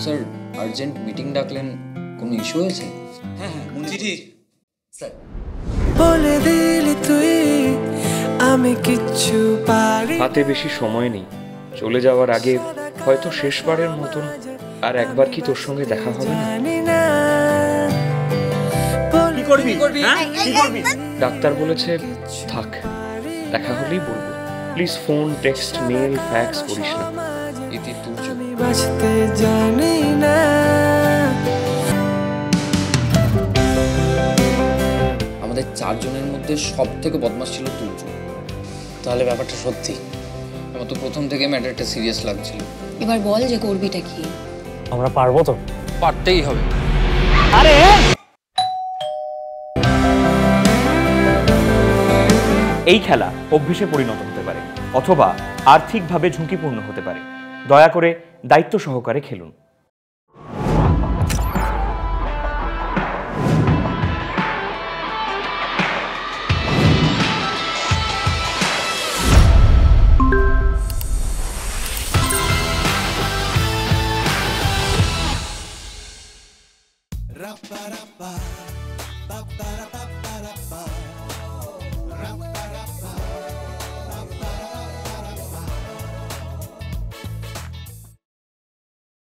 Sir urgent meeting ডাকলেন, কোনো issue হয়েছে? হ্যাঁ হ্যাঁ চিঠি স্যার। বলে দিলি তুই আমি কিচ্ছু পারি। হাতে বেশি সময় নেই, চলে যাওয়ার আগে হয়তো শেষবারের মতন আর একবার কি তোর সঙ্গে দেখা হবে না? কি করবি? কি করবি? ডাক্তার বলেছে থাক, দেখা হলেই বলবো। Please phone, text, mail, fax করিস না। ইতি তুর্য। বাঁচতে জানি না। আমাদের চারজনের মধ্যে সব থেকে বদমাশ ছিল তুর্য। তাহলে ব্যাপারটা সত্যি? আমার তো প্রথম থেকে ম্যাটারটা সিরিয়াস লাগছিল। এবার বল যে করবিটা কি? আমরা পারবো তো? পারতেই হবে। আরে এই খেলা অভ্যেসে পরিণত হতে পারে অথবা আর্থিকভাবে ঝুঁকিপূর্ণ হতে পারে। দয়া করে দায়িত্ব সহকারে খেলুন। Rappa rappa,